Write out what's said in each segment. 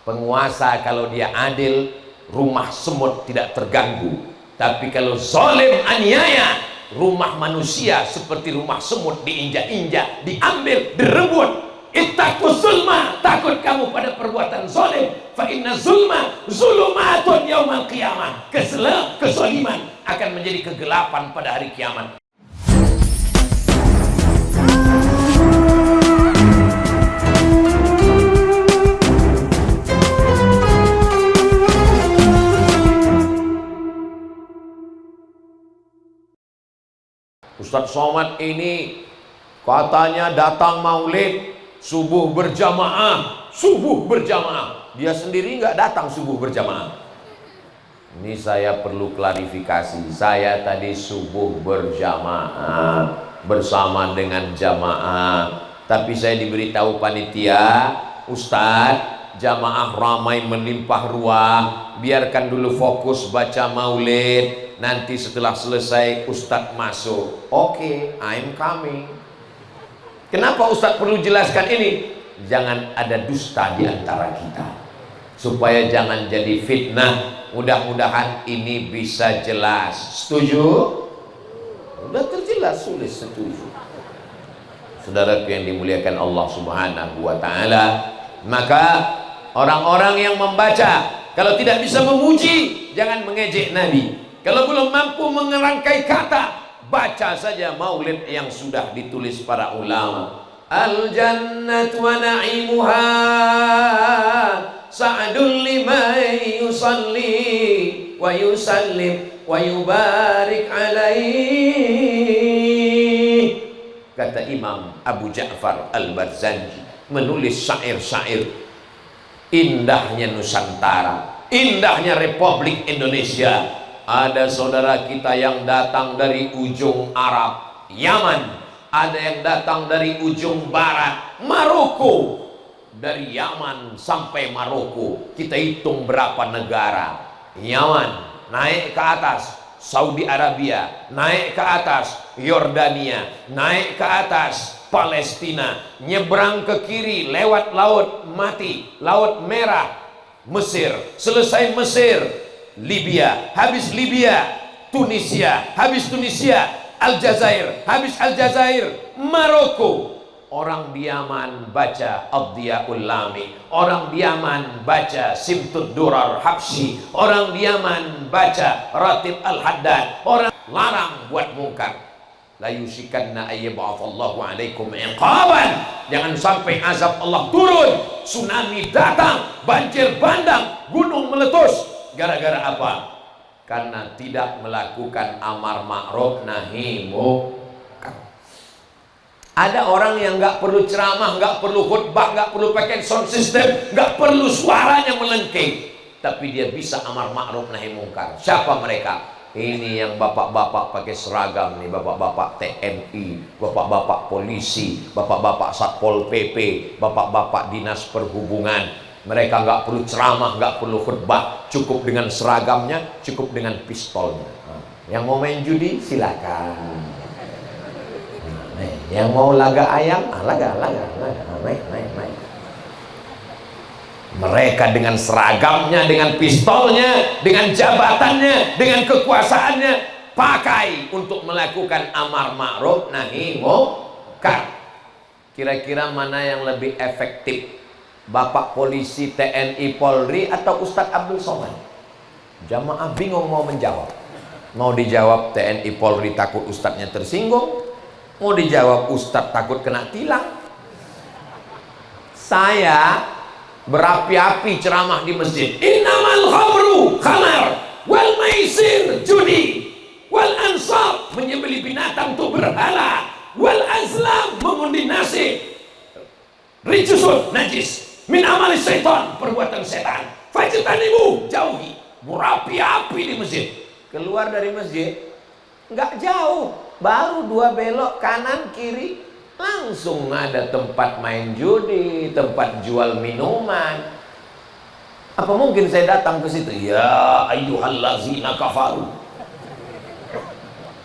Penguasa kalau dia adil, rumah semut tidak terganggu. Tapi kalau zalim aniaya, rumah manusia seperti rumah semut diinjak-injak, diambil, direbut. Ittaqus zulma, takut kamu pada perbuatan zalim. Fa inna zulma zulumatun yaumal qiyamah. Kezaliman akan menjadi kegelapan pada hari kiamat. Ustadz Somad ini katanya datang maulid subuh berjamaah. Dia sendiri nggak datang subuh berjamaah. Ini saya perlu klarifikasi. Saya tadi subuh berjamaah bersama dengan jamaah. Tapi saya diberitahu panitia, Ustadz, jamaah ramai melimpah ruah, biarkan dulu fokus baca maulid. Nanti setelah selesai Ustadz masuk. Oke, I'm coming. Kenapa Ustadz perlu jelaskan ini? Jangan ada dusta di antara kita, supaya jangan jadi fitnah. Mudah-mudahan ini bisa jelas. Setuju? Udah terjelas, sulit setuju. Saudaraku yang dimuliakan Allah Subhanahu wa ta'ala, maka orang-orang yang membaca, kalau tidak bisa memuji, jangan mengejek Nabi. Kalau belum mampu mengerangkai kata, baca saja maulid yang sudah ditulis para ulama. Al-jannatu wa na'imuha sa'adun liman yusalli wa yusallim wa yubarik alaih. Kata Imam Abu Ja'far Al-Barzanji menulis syair-syair. Indahnya Nusantara, indahnya Republik Indonesia. Ada saudara kita yang datang dari ujung Arab, Yaman. Ada yang datang dari ujung barat, Maroko. Dari Yaman sampai Maroko, kita hitung berapa negara. Yaman, naik ke atas Saudi Arabia, naik ke atas Yordania, naik ke atas Palestina, nyebrang ke kiri lewat Laut Mati, Laut Merah, Mesir. Selesai Mesir, Libya, habis Libya, Tunisia, habis Tunisia, Aljazair, habis Aljazair, Maroko. Orang di Yaman baca Ad-Diyaul Lami, orang di Yaman baca Simtud Durar Habsyi, orang di Yaman baca Ratib Al-Haddad. Orang larang buat mungkar. La yusikanna ayyab'atsallahu alaikum iqaban. Jangan sampai azab Allah turun, tsunami datang, banjir bandang, gunung meletus. Gara-gara apa? Karena tidak melakukan amar ma'ruf nahi munkar. Ada orang yang nggak perlu ceramah, nggak perlu khutbah, nggak perlu pakai sound system, nggak perlu suaranya melengking, tapi dia bisa amar ma'ruf nahi munkar. Siapa mereka? Ini yang bapak-bapak pakai seragam nih, bapak-bapak TNI, bapak-bapak polisi, bapak-bapak Satpol PP, bapak-bapak dinas perhubungan. Mereka nggak perlu ceramah, nggak perlu khutbah, cukup dengan seragamnya, cukup dengan pistolnya. Yang mau main judi silakan. Yang mau laga ayam, laga, main. Mereka dengan seragamnya, dengan pistolnya, dengan jabatannya, dengan kekuasaannya, pakai untuk melakukan amar ma'ruf nahi munkar. Kira-kira mana yang lebih efektif? Bapak polisi, TNI, Polri, atau Ustadz Abdul Somad? Jamaah bingung mau menjawab. Mau dijawab TNI, Polri takut Ustadznya tersinggung, mau dijawab Ustadz takut kena tilang. Saya berapi-api ceramah di masjid. Innamal khamru khamar wal maisir judi wal ansab menyembelih binatang untuk berhala, wal azlam mengundi nasib, rijusun najis min amali syaitan perbuatan setan, fajtanibu jauhi. Berapi-api di masjid. Keluar dari masjid nggak jauh, baru 2 belok kanan kiri, langsung ada tempat main judi, tempat jual minuman. Apa mungkin saya datang ke situ? Ya ayyuhallazina kafaru.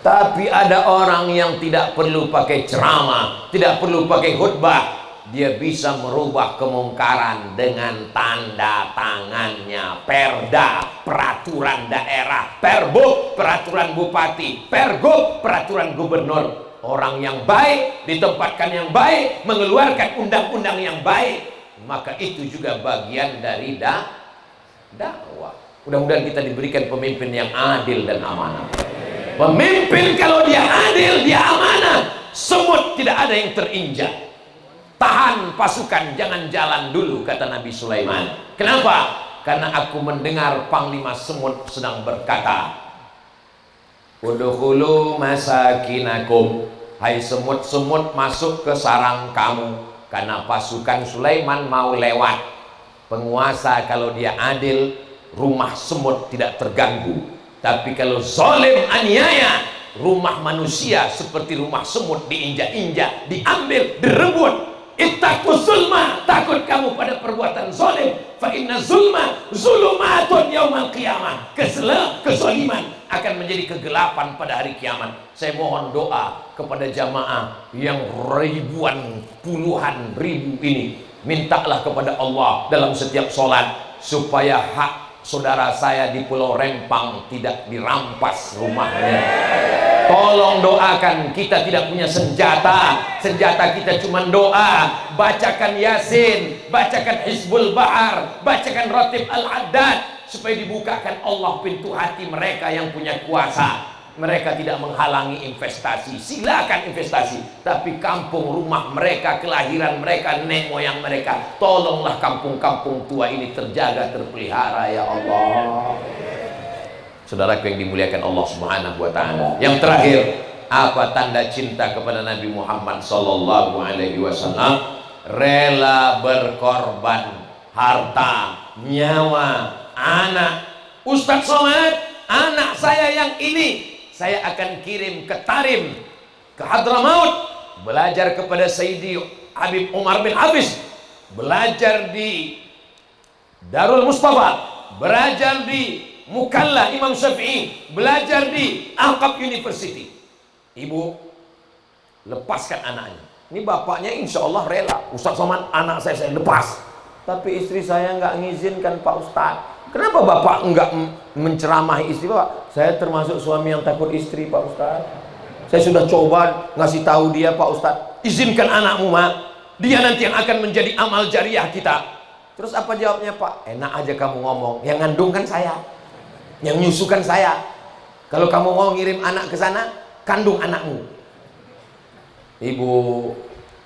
Tapi ada orang yang tidak perlu pakai ceramah, tidak perlu pakai khutbah, dia bisa merubah kemungkaran dengan tanda tangannya. Perda, peraturan daerah, perbuk, peraturan bupati, pergub, peraturan gubernur. Orang yang baik ditempatkan yang baik, mengeluarkan undang-undang yang baik, maka itu juga bagian dari dakwah. Mudah-mudahan kita diberikan pemimpin yang adil dan amanah. Pemimpin kalau dia adil, dia amanah, semut tidak ada yang terinjak. Tahan pasukan, jangan jalan dulu, kata Nabi Sulaiman. Kenapa? Karena aku mendengar Panglima Semut sedang berkata, udkhulu masakinakum, hai semut-semut masuk ke sarang kamu. Karena pasukan Sulaiman mau lewat. Penguasa kalau dia adil, rumah semut tidak terganggu. Tapi kalau zalim aniaya, rumah manusia seperti rumah semut diinjak-injak, diambil, direbut. Ittaqu zulma, takut kamu pada perbuatan zalim. Fa inna zulma zulumatun yaumal qiyamah. Kezaliman akan menjadi kegelapan pada hari kiamat. Saya mohon doa kepada jamaah yang ribuan, puluhan ribu ini. Mintalah kepada Allah dalam setiap sholat supaya hak saudara saya di Pulau Rempang tidak dirampas rumahnya. Tolong doakan, kita tidak punya senjata. Senjata kita cuma doa. Bacakan Yasin, bacakan Hizbul Bahar, bacakan Ratib Al-Haddad, supaya dibukakan Allah pintu hati mereka yang punya kuasa. Mereka tidak menghalangi investasi, silakan investasi, tapi kampung rumah mereka, kelahiran mereka, nenek moyang mereka, tolonglah kampung-kampung tua ini terjaga, terpelihara ya Allah. Saudaraku yang dimuliakan Allah Subhanahu wa taala. Yang terakhir, apa tanda cinta kepada Nabi Muhammad sallallahu alaihi wasallam? Rela berkorban harta, nyawa, anak. Ustadz Somad, anak saya yang ini saya akan kirim ke Tarim, ke Hadramaut, belajar kepada Sayyidi Habib Umar bin Hafiz, belajar di Darul Mustafa, belajar di Mukalla Imam Syafi'i, belajar di Al-Qab University. Ibu, lepaskan anaknya. Ini bapaknya insya Allah rela. Ustaz Somad, anak saya lepas. Tapi istri saya nggak ngizinkan Pak Ustaz. Kenapa bapak nggak menceramahi istri bapak? Saya termasuk suami yang takut istri Pak Ustaz. Saya sudah coba ngasih tahu dia, Pak Ustaz, izinkan anakmu mak. Dia nanti yang akan menjadi amal jariah kita. Terus apa jawabnya Pak? Enak aja kamu ngomong. Yang ngandung kan saya, yang nyusukan saya. Kalau kamu mau ngirim anak ke sana, kandung anakmu. Ibu,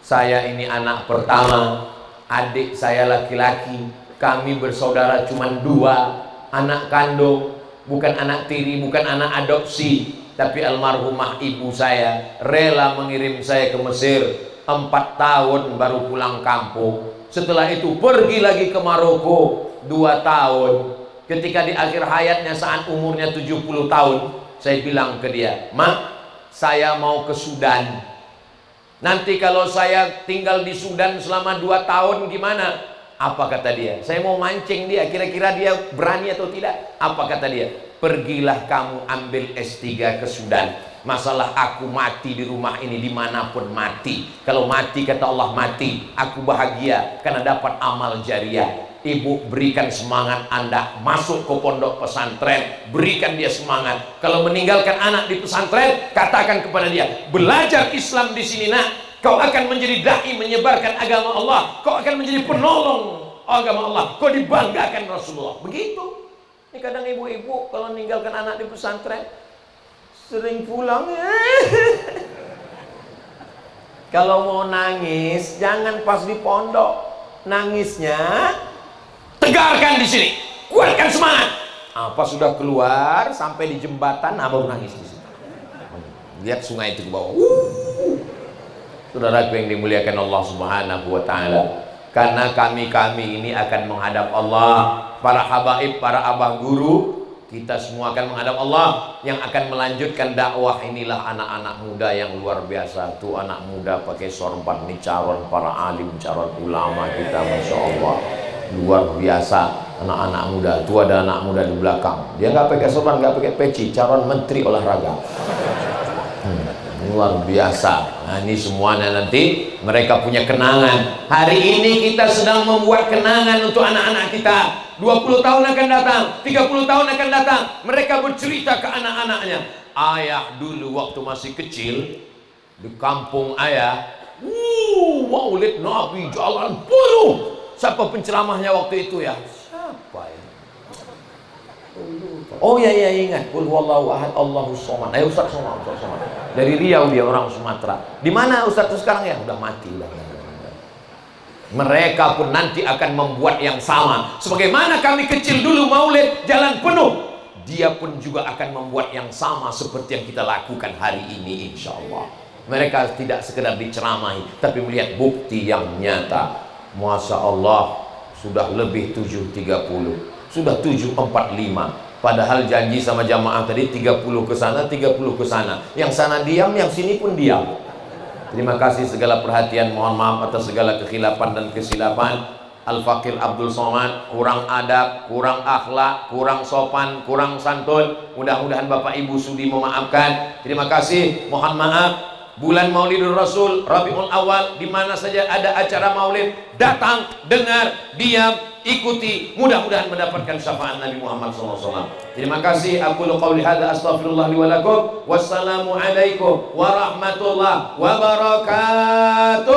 saya ini anak pertama, adik saya laki-laki, kami bersaudara cuma 2, anak kandung, bukan anak tiri, bukan anak adopsi. Tapi almarhumah ibu saya rela mengirim saya ke Mesir 4 tahun baru pulang kampung. Setelah itu pergi lagi ke Maroko 2 tahun. Ketika di akhir hayatnya saat umurnya 70 tahun, saya bilang ke dia, "Mak, saya mau ke Sudan. Nanti kalau saya tinggal di Sudan selama 2 tahun gimana?" Apa kata dia? Saya mau mancing dia, kira-kira dia berani atau tidak? Apa kata dia? Pergilah kamu ambil S3 ke Sudan. Masalah aku mati di rumah ini, dimanapun mati. Kalau mati, kata Allah, mati, aku bahagia karena dapat amal jariah. Ibu, berikan semangat Anda masuk ke pondok pesantren, berikan dia semangat. Kalau meninggalkan anak di pesantren, katakan kepada dia, belajar Islam di sini nak. Kau akan menjadi dai menyebarkan agama Allah. Kau akan menjadi penolong agama Allah. Kau dibanggakan Rasulullah. Begitu. Ini kadang ibu-ibu kalau meninggalkan anak di pesantren sering pulang. Kalau mau nangis jangan pas di pondok. Nangisnya tegarkan di sini. Kuatkan semangat. Apa sudah keluar sampai di jembatan, abang nangis di situ. Lihat sungai itu ke bawah. Saudaraku yang dimuliakan Allah Subhanahu wa taala, karena kami ini akan menghadap Allah, para habaib, para abah guru, kita semua akan menghadap Allah yang akan melanjutkan dakwah. Inilah anak-anak muda yang luar biasa. Tuh anak muda pakai sorban, nih calon para alim, calon ulama kita, Masya Allah, luar biasa. Anak-anak muda, tuh ada anak muda di belakang, dia nggak pakai sorban, nggak pakai peci, calon menteri olahraga. Luar biasa. Nah, ini semuanya nanti mereka punya kenangan. Hari ini kita sedang membuat kenangan untuk anak-anak kita. 20 tahun akan datang, 30 tahun akan datang. Mereka bercerita ke anak-anaknya. Ayah dulu waktu masih kecil di kampung ayah, maulid Nabi jalan penuh. Siapa penceramahnya waktu itu ya? Siapa ya? Oh ya ingat. Qul huwallahu ahad Allahus somad. Ayo Ustaz Somad. Dari Riau, dia orang Sumatera. Di mana Ustaz itu sekarang ya? Udah mati udah. Mereka pun nanti akan membuat yang sama. Sebagaimana kami kecil dulu maulid jalan penuh, dia pun juga akan membuat yang sama seperti yang kita lakukan hari ini insya Allah. Mereka tidak sekedar diceramahi, tapi melihat bukti yang nyata. Masya Allah, sudah lebih 7.30, sudah 7.45. Padahal janji sama jamaah tadi 30 ke sana, 30 ke sana. Yang sana diam, yang sini pun diam. Terima kasih segala perhatian, mohon maaf atas segala kekhilafan dan kesilapan. Al-Fakir Abdul Somad kurang adab, kurang akhlak, kurang sopan, kurang santun. Mudah-mudahan Bapak Ibu sudi memaafkan. Terima kasih, mohon maaf. Bulan Maulidul Rasul, Rabiul Awal, di mana saja ada acara maulid, datang, dengar, diam, ikuti, mudah-mudahan mendapatkan syafaat Nabi Muhammad SAW. Terima kasih. Aku qauli hadza astaghfirullah li wa lakum. Wassalamu alaikum warahmatullahi wabarakatuh.